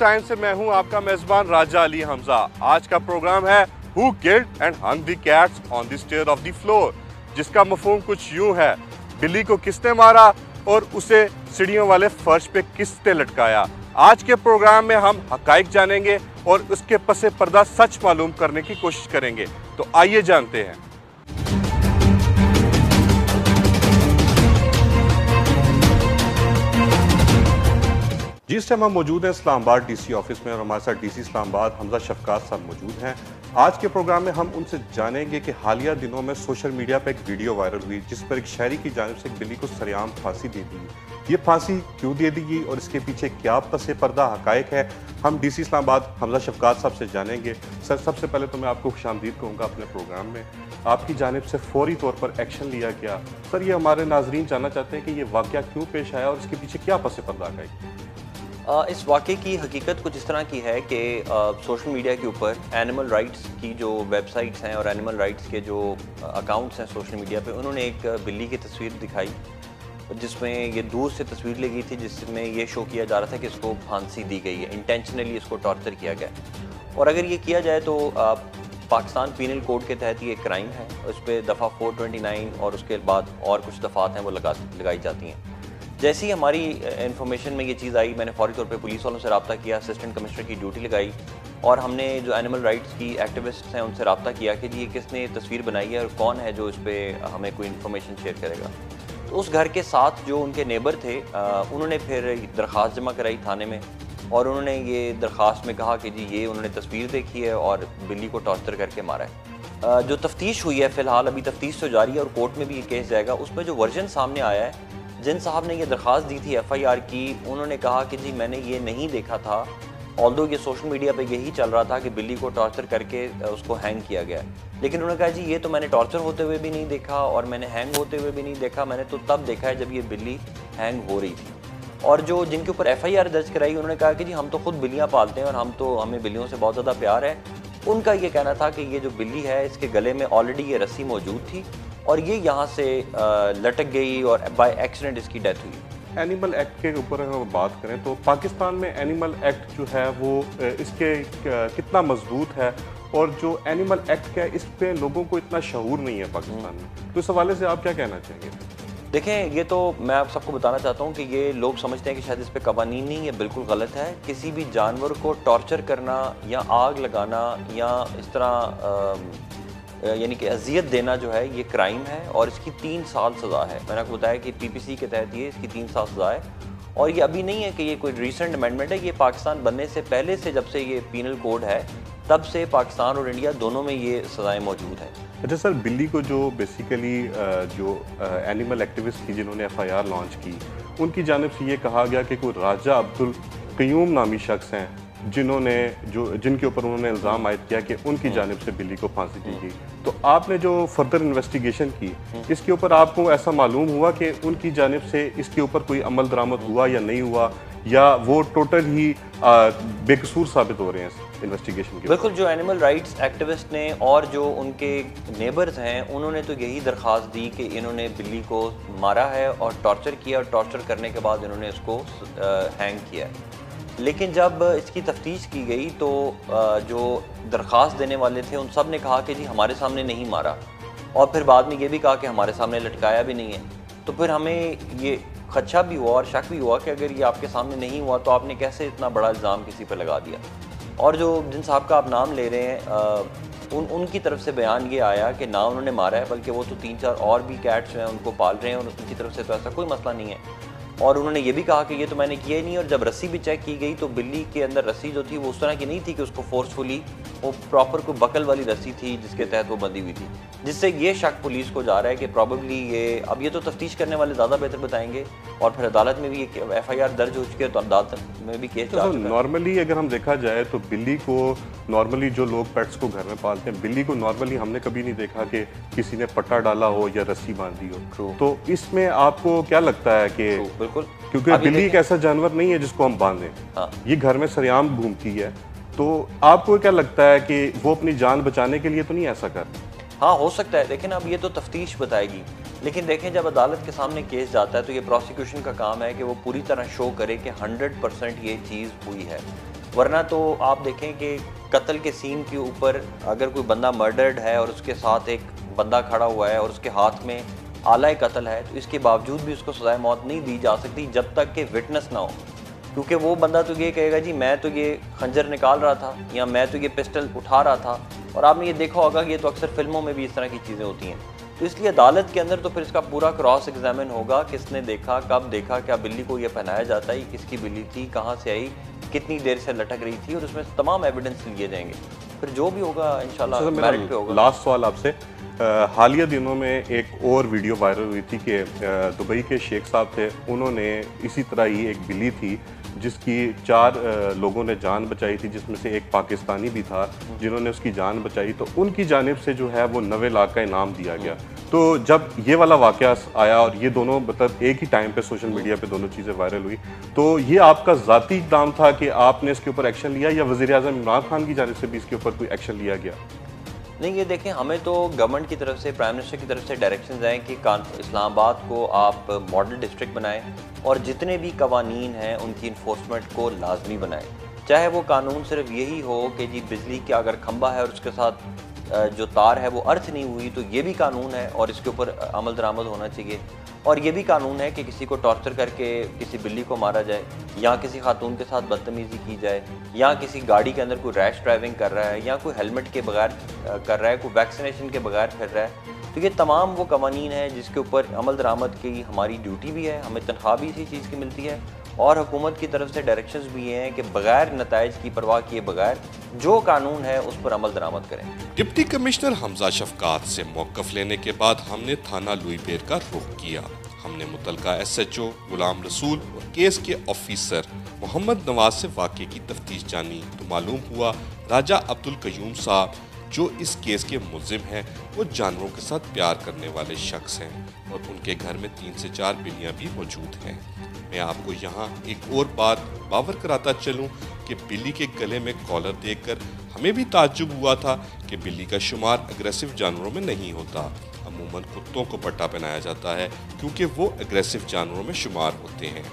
Time से मैं हूं आपका मेजबान राजा अली हमजा। आज का प्रोग्राम है who killed and hung the cats on the stair of the floor, जिसका मफहूम कुछ यूं है, बिल्ली को किसने मारा और उसे सीढ़ियों वाले फर्श पे किसने लटकाया। आज के प्रोग्राम में हम हकाइक जानेंगे और उसके पसे पर्दा सच मालूम करने की कोशिश करेंगे। तो आइए जानते हैं। जिस टाइम हम मौजूद हैं इस्लामाबाद डीसी ऑफिस में और हमारे साथ डीसी इस्लामाबाद हमजा शफकात साहब मौजूद हैं। आज के प्रोग्राम में हम उनसे जानेंगे कि हालिया दिनों में सोशल मीडिया पर एक वीडियो वायरल हुई जिस पर एक शहरी की जानिब से एक बिल्ली को सरेआम फांसी दे दी। ये फांसी क्यों दे दी गई और इसके पीछे क्या पसे पर्दा हकायक है, हम डीसी इस्लामाबाद हमजा शफकात साहब से जानेंगे। सर, सबसे पहले तो मैं आपको खुशामदीद कहूँगा अपने प्रोग्राम में। आपकी जानिब से फौरी तौर पर एक्शन लिया गया। सर, ये हमारे नाजरीन जानना चाहते हैं कि ये वाक़या क्यों पेश आया और इसके पीछे क्या पसे पर्दा हकायक। इस वाक़े की हकीकत कुछ इस तरह की है कि सोशल मीडिया के ऊपर एनिमल राइट्स की जो वेबसाइट्स हैं और एनिमल राइट्स के जो अकाउंट्स हैं सोशल मीडिया पे, उन्होंने एक बिल्ली की तस्वीर दिखाई जिसमें ये दूर से तस्वीर ली गई थी, जिसमें ये शो किया जा रहा था कि इसको फांसी दी गई है, इंटेंशनली इसको टॉर्चर किया गया। और अगर ये किया जाए तो पाकिस्तान पीनल कोड के तहत ये क्राइम है। उस पर दफ़ा 429 और उसके बाद और कुछ दफ़ात हैं वो लगाई जाती हैं। जैसे ही हमारी इन्फॉर्मेशन में ये चीज़ आई, मैंने फौरी तौर पे पुलिस वालों से रब्ता किया, असिस्टेंट कमिश्नर की ड्यूटी लगाई और हमने जो एनिमल राइट्स की एक्टिविस्ट्स हैं उनसे रब्ता किया कि जी ये किसने तस्वीर बनाई है और कौन है जो इस पर हमें कोई इन्फॉर्मेशन शेयर करेगा। तो उस घर के साथ जो उनके नेबर थे उन्होंने फिर दरख्वास्त जमा कराई थाने में और उन्होंने ये दरख्वास्त में कहा कि जी ये उन्होंने तस्वीर देखी है और बिल्ली को टॉर्चर करके मारा है। जो तफ्तीश हुई है फ़िलहाल अभी तफ्तीश तो जारी है और कोर्ट में भी ये केस जाएगा। उसमें जो वर्जन सामने आया है, जिन साहब ने ये दरख्वास्त दी थी FIR की, उन्होंने कहा कि जी मैंने ये नहीं देखा था, ऑल्दो ये सोशल मीडिया पे यही चल रहा था कि बिल्ली को टॉर्चर करके उसको हैंग किया गया, लेकिन उन्होंने कहा जी ये तो मैंने टॉर्चर होते हुए भी नहीं देखा और मैंने हैंग होते हुए भी नहीं देखा, मैंने तो तब देखा है जब ये बिल्ली हैंग हो रही थी। और जो जिनके ऊपर FIR दर्ज कराई, उन्होंने कहा कि जी हम तो खुद बिल्लियाँ पालते हैं और हमें बिल्लियों से बहुत ज़्यादा प्यार है। उनका ये कहना था कि ये जो बिल्ली है इसके गले में ऑलरेडी ये रस्सी मौजूद थी और ये यहाँ से लटक गई और बाय एक्सीडेंट इसकी डेथ हुई। एनिमल एक्ट के ऊपर अगर बात करें तो पाकिस्तान में एनिमल एक्ट जो है वो इसके कितना मजबूत है और जो एनिमल एक्ट का है इस पे लोगों को इतना शऊर नहीं है पाकिस्तान में, तो इस हवाले से आप क्या कहना चाहेंगे? देखें, ये तो मैं आप सबको बताना चाहता हूँ कि ये लोग समझते हैं कि शायद इस पे कवानीन नहीं है, बिल्कुल गलत है। किसी भी जानवर को टॉर्चर करना या आग लगाना या इस तरह यानी कि अजियत देना जो है ये क्राइम है और इसकी 3 साल सज़ा है। मैंने आपको बताया कि PPC के तहत ये इसकी 3 साल सज़ा है और ये अभी नहीं है कि ये कोई रीसेंट अमेंडमेंट है, ये पाकिस्तान बनने से पहले से, जब से ये पीनल कोड है तब से पाकिस्तान और इंडिया दोनों में ये सज़ाएँ मौजूद हैं। अच्छा सर, बिल्ली को जो बेसिकली जो एनिमल एक्टिविस्ट थी जिन्होंने FIR लॉन्च की, उनकी जानिब से ये कहा गया कि कोई राजा अब्दुल क़य्यूम नामी शख्स हैं जिनके ऊपर उन्होंने इल्ज़ाम आयद किया कि उनकी जानिब से बिल्ली को फांसी दी गई। तो आपने जो फर्दर इन्वेस्टिगेशन की, इसके ऊपर आपको ऐसा मालूम हुआ कि उनकी जानिब से इसके ऊपर कोई अमल दरामद हुआ या नहीं हुआ, या वो टोटल ही बेकसूर साबित हो रहे हैं इन्वेस्टिगेशन के? बिल्कुल, जो एनिमल राइट्स एक्टिविस्ट ने और जो उनके नेबर्स हैं उन्होंने तो यही दरख्वास्त दी कि इन्होंने बिल्ली को मारा है और टॉर्चर किया और टॉर्चर करने के बाद इन्होंने इसको हैंग किया है। लेकिन जब इसकी तफ्तीश की गई तो जो दरख्वास्त देने वाले थे उन सब ने कहा कि जी हमारे सामने नहीं मारा और फिर बाद में ये भी कहा कि हमारे सामने लटकाया भी नहीं है। तो फिर हमें ये खदशा भी हुआ और शक भी हुआ कि अगर ये आपके सामने नहीं हुआ तो आपने कैसे इतना बड़ा इल्ज़ाम किसी पर लगा दिया। और जो जिन साहब का आप नाम ले रहे हैं उनकी तरफ से बयान ये आया कि ना उन्होंने मारा है, बल्कि वो तो 3-4 और भी कैट्स हैं उनको पाल रहे हैं और उनकी तरफ से तो ऐसा कोई मसला नहीं है। और उन्होंने ये भी कहा कि ये तो मैंने किया ही नहीं। और जब रस्सी भी चेक की गई तो बिल्ली के अंदर रस्सी जो थी वो उस तरह की नहीं थी कि उसको फोर्सफुली, वो प्रॉपर कोई बकल वाली रस्सी थी जिसके तहत वो बंधी हुई थी, जिससे ये शक पुलिस को जा रहा है कि प्रॉबेबली ये, अब ये तो तफ्तीश करने वाले ज़्यादा बेहतर बताएंगे और फिर अदालत में भी ये FIR दर्ज हो चुकी है तो अदालत में भी केस। तो नॉर्मली अगर हम देखा जाए तो बिल्ली को नॉर्मली जो लोग पेट्स को घर में पालते हैं, बिल्ली को नॉर्मली हमने कभी नहीं देखा कि किसी ने पट्टा डाला हो या रस्सी बांधी हो। तो इसमें आपको क्या लगता है कि बिल्कुल, क्योंकि बिल्ली एक ऐसा जानवर नहीं है जिसको हम बांधें, हाँ, ये घर में सरेआम घूमती है, तो आपको क्या लगता है कि वो अपनी जान बचाने के लिए तो नहीं ऐसा कर? हाँ, हो सकता है, लेकिन अब ये तो तफ्तीश बताएगी। लेकिन देखें, जब अदालत के सामने केस जाता है तो ये प्रोसिक्यूशन का काम है कि वो पूरी तरह शो करे कि 100% ये चीज़ हुई है। वरना तो आप देखें कि कत्ल के सीन के ऊपर अगर कोई बंदा मर्डर्ड है और उसके साथ एक बंदा खड़ा हुआ है और उसके हाथ में आला कत्ल है, तो इसके बावजूद भी उसको सज़ाए मौत नहीं दी जा सकती जब तक कि विटनेस ना हो। क्योंकि वो बंदा तो ये कहेगा जी मैं तो ये खंजर निकाल रहा था या मैं तो ये पिस्टल उठा रहा था, और आपने ये देखा होगा कि ये तो अक्सर फिल्मों में भी इस तरह की चीज़ें होती हैं। तो इसलिए अदालत के अंदर तो फिर इसका पूरा क्रॉस एग्जामिन होगा, किसने देखा, कब देखा, क्या बिल्ली को ये पहनाया जाता है, किसकी बिल्ली थी, कहाँ से आई, कितनी देर से लटक रही थी, और उसमें तमाम एविडेंस लिए जाएंगे। फिर जो भी होगा इंशाल्लाह मेरिट पे होगा। लास्ट सवाल आपसे, हालिया दिनों में एक और वीडियो वायरल हुई थी कि दुबई के शेख साहब थे, उन्होंने इसी तरह ही एक बिल्ली थी जिसकी 4 लोगों ने जान बचाई थी, जिसमें से एक पाकिस्तानी भी था जिन्होंने उसकी जान बचाई, तो उनकी जानिब से जो है वो 90 लाख का इनाम दिया गया। तो जब ये वाला वाक़या आया और ये दोनों मतलब एक ही टाइम पे सोशल मीडिया पे दोनों चीज़ें वायरल हुई, तो ये आपका ज़ाती इक़दाम था कि आपने इसके ऊपर एक्शन लिया या वज़ीर-ए-आज़म इमरान खान की जानिब से भी इसके ऊपर कोई एक्शन लिया गया? नहीं, ये देखें, हमें तो गवर्नमेंट की तरफ से, प्राइम मिनिस्टर की तरफ से डायरेक्शंस आए कि इस्लामाबाद को आप मॉडल डिस्ट्रिक्ट बनाएं और जितने भी कवानीन हैं उनकी इन्फोर्समेंट को लाजमी बनाएं। चाहे वो कानून सिर्फ यही हो कि जी बिजली का अगर खंबा है और उसके साथ जो तार है वो अर्थ नहीं हुई, तो ये भी कानून है और इसके ऊपर अमल दरामद होना चाहिए। और ये भी कानून है कि किसी को टॉर्चर करके किसी बिल्ली को मारा जाए, या किसी खातून के साथ बदतमीज़ी की जाए, या किसी गाड़ी के अंदर कोई रैश ड्राइविंग कर रहा है, या कोई हेलमेट के बगैर कर रहा है, कोई वैक्सीनेशन के बगैर फिर रहा है, तो ये तमाम वो कवानीन हैं जिसके ऊपर अमल दरामद की हमारी ड्यूटी भी है, हमें तनख्वाह भी इसी चीज़ की मिलती है, और हुकूमत की तरफ से डायरेक्शंस भी हैं कि बगैर नताइज की परवाह किए बगैर जो कानून है उस पर अमल दरामद करें। डिप्टी कमिश्नर हमजा शफकात से मौक़िफ़ लेने के बाद हमने थाना लुईबेर का रुख किया। हमने मुतलका SHO गुलाम रसूल और केस के ऑफिसर मोहम्मद नवाज से वाक़े की तफ्तीश जानी, तो मालूम हुआ राजा अब्दुल कयूम साहब जो इस केस के मुल्जिम हैं वो जानवरों के साथ प्यार करने वाले शख्स हैं और उनके घर में 3 से 4 बिल्लियाँ भी मौजूद हैं। मैं आपको यहाँ एक और बात बावर कराता चलूँ कि बिल्ली के गले में कॉलर देखकर हमें भी ताज्जुब हुआ था कि बिल्ली का शुमार अग्रेसिव जानवरों में नहीं होता। अमूमन कुत्तों को पट्टा पहनाया जाता है क्योंकि वो अग्रेसिव जानवरों में शुमार होते हैं।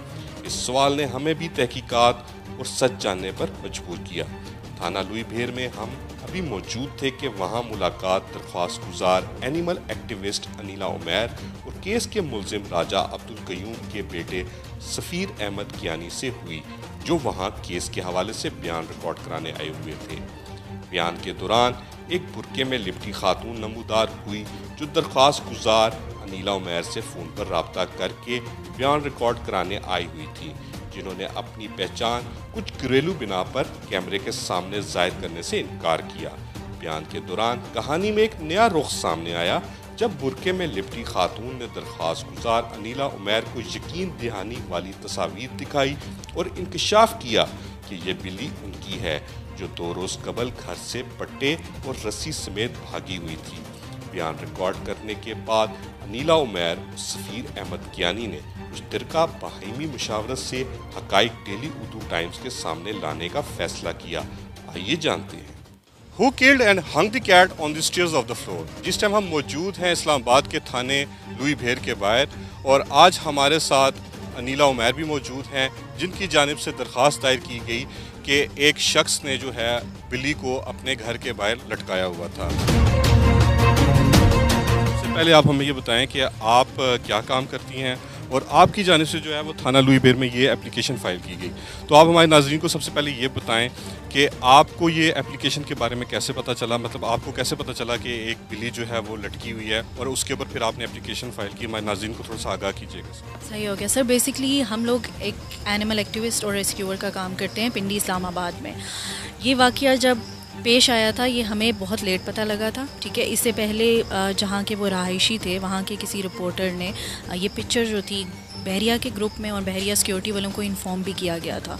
इस सवाल ने हमें भी तहकीकात और सच जानने पर मजबूर किया। थाना लुईबेर में हम अभी मौजूद थे कि वहाँ मुलाकात दरख्वास्त गुजार एनिमल एक्टिविस्ट अनीला उमैर और केस के मुल्जिम राजा अब्दुल कयूम के बेटे सफ़ीर अहमद कियानी से हुई, जो वहाँ केस के हवाले से बयान रिकॉर्ड कराने आए हुए थे। बयान के दौरान एक बुरके में लिपटी खातून नमूदार हुई जो दरख्वास्त गुजार अनीला उमैर से फ़ोन पर रब्ता करके बयान रिकॉर्ड कराने आई हुई थी, जिन्होंने अपनी पहचान कुछ घरेलू बिना पर कैमरे के सामने जाहिर करने से इनकार किया। बयान के दौरान कहानी में एक नया रुख सामने आया जब बुरके में लिपटी खातून ने दरख्वास्त गुजार अनीला उमैर को यकीन दहानी वाली तस्वीर दिखाई और इंकशाफ किया कि ये बिल्ली उनकी है जो 2 रोज़ कबल घर से पट्टे और रस्सी समेत भागी हुई थी। बयान रिकॉर्ड करने के बाद अनीला उमैर और सफ़ीर अहमद कियानी ने मुश्तरका बाहिमी मुशावरत से हक़ाइक़ डेली उर्दू टाइम्स के सामने लाने का फैसला किया। आइए जानते हैं। Who killed and hung the cat on the stairs of the floor? जिस टाइम हम मौजूद हैं इस्लामाबाद के थाने लुईबेर के बाहर, और आज हमारे साथ अनीला उमैर भी मौजूद हैं जिनकी जानिब से दरख्वास्त दायर की गई कि एक शख्स ने जो है बिल्ली को अपने घर के बाहर लटकाया हुआ था। सबसे पहले आप हमें ये बताएं कि आप क्या काम करती हैं और आपकी जानिब से जो है वो थाना लुईबेर में ये एप्लीकेशन फ़ाइल की गई। तो आप हमारे नाज़रीन को सबसे पहले ये बताएं कि आपको ये एप्लीकेशन के बारे में कैसे पता चला, मतलब आपको कैसे पता चला कि एक बिल्ली जो है वो लटकी हुई है और उसके ऊपर फिर आपने एप्लीकेशन फ़ाइल की। हमारे नाज़रीन को थोड़ा सा आगाह कीजिएगा। सही हो गया सर। बेसिकली हम लोग एक एनिमल एक्टिविस्ट और रेस्क्यूअर का काम करते हैं पिंडी इस्लामाबाद में। ये वाक़या जब पेश आया था ये हमें बहुत लेट पता लगा था, ठीक है। इससे पहले जहाँ के वो रहायशी थे वहाँ के किसी रिपोर्टर ने ये पिक्चर जो थी बहरिया के ग्रुप में और बहरिया सिक्योरिटी वालों को इन्फॉर्म भी किया गया था।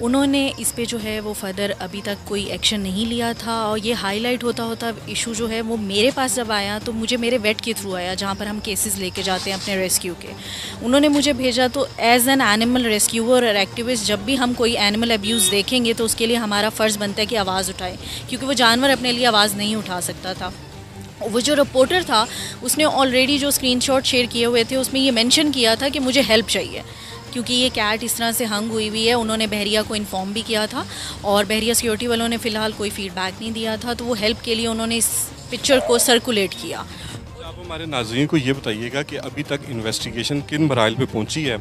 उन्होंने इस पे जो है वो फर्दर अभी तक कोई एक्शन नहीं लिया था, और ये हाईलाइट होता होता इशू जो है वो मेरे पास जब आया तो मुझे मेरे वेट के थ्रू आया जहाँ पर हम केसेस लेके जाते हैं अपने रेस्क्यू के। उन्होंने मुझे भेजा, तो एज एन एनिमल रेस्क्यूअर और एक्टिविस्ट जब भी हम कोई एनिमल अब्यूज़ देखेंगे तो उसके लिए हमारा फ़र्ज़ बनता है कि आवाज़ उठाएं, क्योंकि वो जानवर अपने लिए आवाज़ नहीं उठा सकता था। वो जो रिपोर्टर था उसने ऑलरेडी जो स्क्रीनशॉट शेयर किए हुए थे उसमें ये मेंशन किया था कि मुझे हेल्प चाहिए। क्योंकि ये कैट इस तरह से हंग हुई है। उन्होंने बहरिया को इन्फॉर्म भी किया था और बहरिया सिक्योरिटी वालों ने फ़िलहाल कोई फीडबैक नहीं दिया था, तो वो हेल्प के लिए उन्होंने इस पिक्चर को सर्कुलेट किया। आप हमारे नाज़रीन को ये बताइएगा कि अभी तक इन्वेस्टिगेशन किन मराइल पे पहुंची है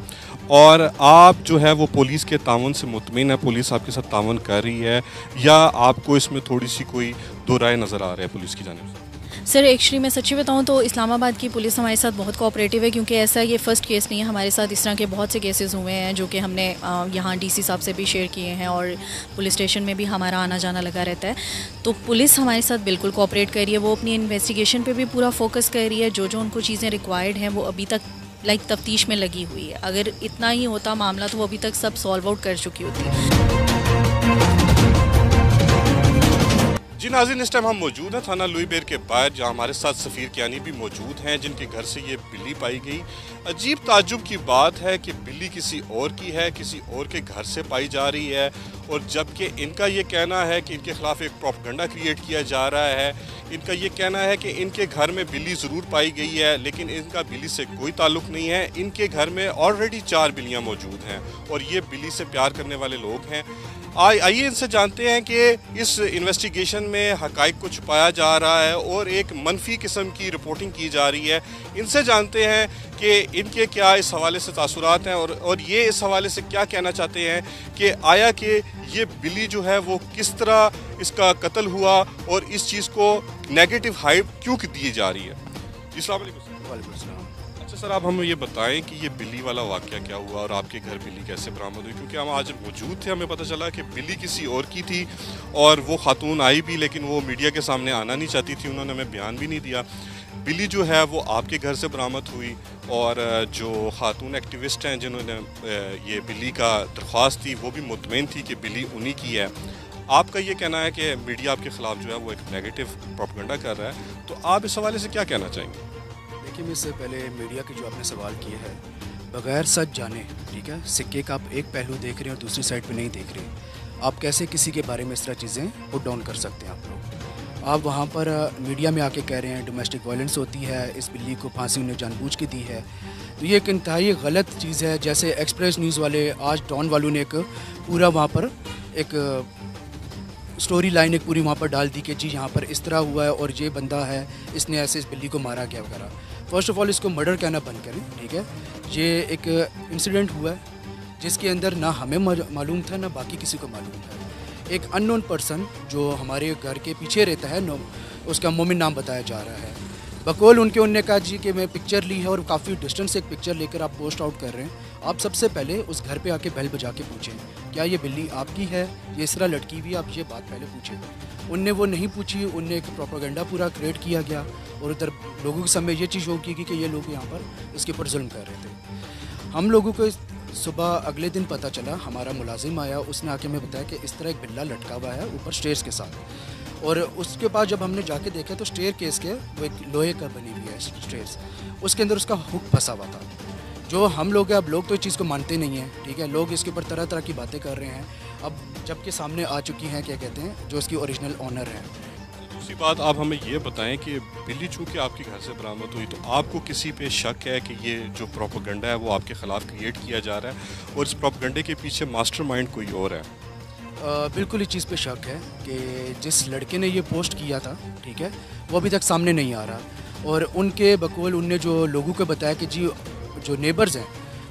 और आप जो है वो पुलिस के ताउन से मुतमिन है, पुलिस आपके साथ ताउन कर रही है, या आपको इसमें थोड़ी सी कोई दो राय नज़र आ रहा है पुलिस की जानिब से? सर एक्चुअली मैं सच्ची बताऊं तो इस्लामाबाद की पुलिस हमारे साथ बहुत कोऑपरेटिव है, क्योंकि ऐसा ये फ़र्स्ट केस नहीं है। हमारे साथ इस तरह के बहुत से केसेस हुए हैं जो कि हमने यहाँ डीसी साहब से भी शेयर किए हैं और पुलिस स्टेशन में भी हमारा आना जाना लगा रहता है। तो पुलिस हमारे साथ बिल्कुल कोऑपरेट कर रही है, वो अपनी इन्वेस्टिगेशन पे भी पूरा फोकस कर रही है। जो उनको चीज़ें रिक्वायर्ड हैं वो अभी तक तफ्तीश में लगी हुई है। अगर इतना ही होता मामला तो वो अभी तक सब सॉल्व आउट कर चुकी होती। जी नाज़रीन, इस टाइम हम मौजूद हैं थाना लुई बेर के बाहर, जहां हमारे साथ सफ़ीर कियानी भी मौजूद हैं, जिनके घर से ये बिल्ली पाई गई। अजीब ताज्जुब की बात है कि बिल्ली किसी और की है, किसी और के घर से पाई जा रही है, और जबकि इनका ये कहना है कि इनके ख़िलाफ़ एक प्रोपेगेंडा क्रिएट किया जा रहा है। इनका ये कहना है कि इनके घर में बिल्ली ज़रूर पाई गई है, लेकिन इनका बिल्ली से कोई ताल्लुक़ नहीं है। इनके घर में ऑलरेडी 4 बिल्लियाँ मौजूद हैं और ये बिल्ली से प्यार करने वाले लोग हैं। आइए इनसे जानते हैं कि इस इन्वेस्टिगेशन में हक़ाइक़ को छुपाया जा रहा है और एक मनफी किस्म की रिपोर्टिंग की जा रही है। इनसे जानते हैं कि इनके क्या इस हवाले से तासुरात हैं और ये इस हवाले से क्या कहना चाहते हैं कि आया कि ये बिल्ली जो है वो किस तरह इसका कत्ल हुआ और इस चीज़ को नेगेटिव हाइप क्यों दी जा रही है। अस्सलाम वालेकुम। अच्छा सर, आप हमें ये बताएं कि ये बिल्ली वाला वाक़या क्या हुआ और आपके घर बिल्ली कैसे बरामद हुई, क्योंकि हम आज मौजूद थे, हमें पता चला कि बिल्ली किसी और की थी और वो खातून आई भी, लेकिन वो मीडिया के सामने आना नहीं चाहती थी, उन्होंने हमें बयान भी नहीं दिया। बिल्ली जो है वो आपके घर से बरामद हुई और जो खातून एक्टिविस्ट हैं जिन्होंने ये बिल्ली का दरख्वास्त दी वो भी मुतमईन थी कि बिल्ली उन्हीं की है। आपका ये कहना है कि मीडिया आपके ख़िलाफ़ जो है वो एक नेगेटिव प्रोपेगेंडा कर रहा है, तो आप इस हवाले से क्या कहना चाहेंगे? देखिए, मैं इससे पहले मीडिया के जो आपने सवाल किए हैं, बगैर सच जाने, ठीक है, सिक्के का आप एक पहलू देख रहे हैं और दूसरी साइड पे नहीं देख रहे, आप कैसे किसी के बारे में इस तरह चीज़ें पुट डाउन कर सकते हैं? आप लोग आप वहाँ पर मीडिया में आके कह रहे हैं डोमेस्टिक वायलेंस होती है, इस बिल्ली को फांसी उन्हें जानबूझ के दी है, तो ये एक इंतहाई गलत चीज़ है। जैसे एक्सप्रेस न्यूज़ वाले, आज डॉन वालों ने एक पूरा वहाँ पर एक स्टोरी लाइन एक पूरी वहाँ पर डाल दी कि जी यहाँ पर इस तरह हुआ है और ये बंदा है, इसने ऐसे इस बिल्ली को मारा गया वगैरह। फ़र्स्ट ऑफ़ ऑल इसको मर्डर कहना बंद करें, ठीक है। ये एक इंसिडेंट हुआ है जिसके अंदर ना हमें मालूम था ना बाकी किसी को मालूम था। एक अननोन पर्सन जो हमारे घर के पीछे रहता है, उसका मोमिन नाम बताया जा रहा है, बकौल उनने कहा जी कि मैं पिक्चर ली है और काफ़ी डिस्टेंस से एक पिक्चर लेकर आप पोस्ट आउट कर रहे हैं। आप सबसे पहले उस घर पे आके बेल बजा के पूछें क्या ये बिल्ली आपकी है, ये इस तरह लटकी हुई, आप ये बात पहले पूछें। उनने वो नहीं पूछी, उनने एक प्रोपेगेंडा पूरा क्रिएट किया गया और उधर लोगों के सामने ये चीज़ हो की कि ये लोग यहाँ पर इसके ऊपर जुल्म कर रहे थे। हम लोगों को सुबह अगले दिन पता चला, हमारा मुलाजिम आया, उसने आके हमें बताया कि इस तरह एक बिल्ला लटका हुआ है ऊपर स्टेयर्स के साथ। और उसके बाद जब हमने जाके देखा तो स्टेयर केस के वो एक लोहे का बनी हुई है स्टेयर्स, उसके अंदर उसका हुक फंसा हुआ था। जो हम लोग हैं, अब लोग तो इस चीज़ को मानते नहीं हैं, ठीक है, लोग इसके ऊपर तरह तरह की बातें कर रहे हैं। अब जबकि सामने आ चुकी हैं, क्या कहते हैं, जो इसकी ओरिजिनल ऑनर है। दूसरी बात, आप हमें ये बताएं कि बिल्ली चूँकि आपके घर से बरामद हुई, तो आपको किसी पे शक है कि ये जो प्रोपेगेंडा है वो आपके ख़िलाफ़ क्रिएट किया जा रहा है और इस प्रोपेगेंडे के पीछे मास्टरमाइंड कोई और है? बिल्कुल इस चीज़ पे शक है कि जिस लड़के ने ये पोस्ट किया था, ठीक है, वो अभी तक सामने नहीं आ रहा। और उनके बकौल उनने जो लोगों को बताया कि जी जो नेबर्स हैं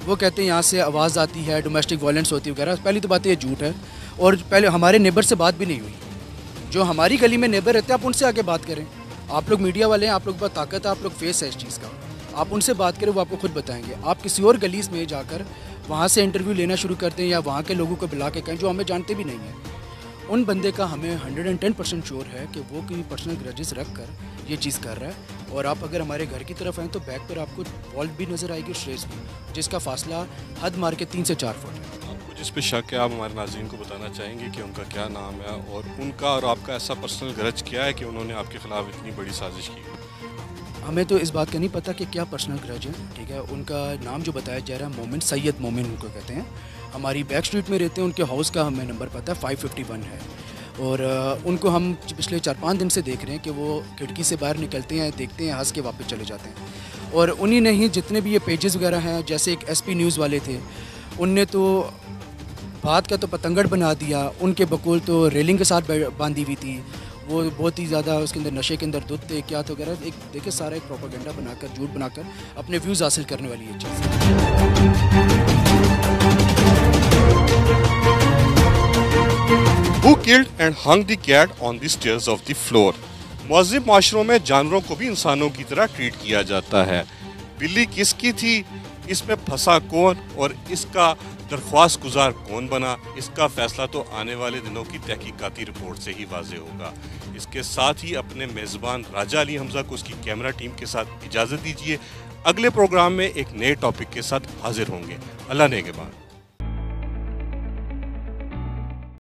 वो कहते हैं यहाँ से आवाज़ आती है, डोमेस्टिक वायलेंस होती है वगैरह। पहली तो बात ये झूठ है और पहले हमारे नेबर से बात भी नहीं हुई। जो हमारी गली में नेबर रहते हैं आप उनसे आके बात करें। आप लोग मीडिया वाले हैं, आप लोग बहुत ताकत है, आप लोग फेस है इस चीज़ का, आप उनसे बात करें, वो आपको खुद बताएंगे। आप किसी और गली में जाकर वहाँ से इंटरव्यू लेना शुरू करते हैं या वहाँ के लोगों को बुला के कहें जो हमें जानते भी नहीं हैं, उन बंदे का हमें 110% श्योर है कि वो कोई पर्सनल ग्रजेस रख कर ये चीज़ कर रहा है। और आप अगर हमारे घर की तरफ आएँ तो बैक पर आपको वॉल्ट भी नज़र आएगी, स्ट्रेस भी, जिसका फासला हद मार के 3 से 4 फुट है। आपको जिस पे शक है आप हमारे नाज़रीन को बताना चाहेंगे कि उनका क्या नाम है और उनका और आपका ऐसा पर्सनल ग्रज क्या है कि उन्होंने आपके ख़िलाफ़ इतनी बड़ी साजिश की? हमें तो इस बात का नहीं पता कि क्या पर्सनल ग्रज है, ठीक है। उनका नाम जो बताया जा रहा है मोमिन, सैयद मोमिन उनको कहते हैं। हमारी बैक स्ट्रीट में रहते हैं, उनके हाउस का हमें नंबर पता है 551 है। और उनको हम पिछले 4-5 दिन से देख रहे हैं कि वो खिड़की से बाहर निकलते हैं, देखते हैं, हंस के वापस चले जाते हैं। और उन्हीं ने ही जितने भी ये पेजेस वगैरह हैं, जैसे एक SP न्यूज़ वाले थे, उनने तो बात का तो पतंगड़ बना दिया, उनके बकुल तो रेलिंग के साथ बांधी हुई थी, वो बहुत ही ज़्यादा उसके अंदर नशे के अंदर दूध थे क्या तो वगैरह, एक देखिए सारा एक प्रोपेगेंडा बनाकर झूठ बनाकर अपने व्यूज़ हासिल करने वाली ये चीज़। Who killed and hung the cat on the stairs of the floor? मुअज़्ज़िब माशरों में जानवरों को भी इंसानों की तरह ट्रीट किया जाता है। बिल्ली किसकी थी, इसमें फंसा कौन और इसका दरख्वास्त गुजार कौन बना, इसका फैसला तो आने वाले दिनों की तहकीकाती रिपोर्ट से ही वाज़े होगा। इसके साथ ही अपने मेज़बान राजा अली हमज़ा को उसकी कैमरा टीम के साथ इजाज़त दीजिए। अगले प्रोग्राम में एक नए टॉपिक के साथ हाजिर होंगे। अल्लाह नेगहबान।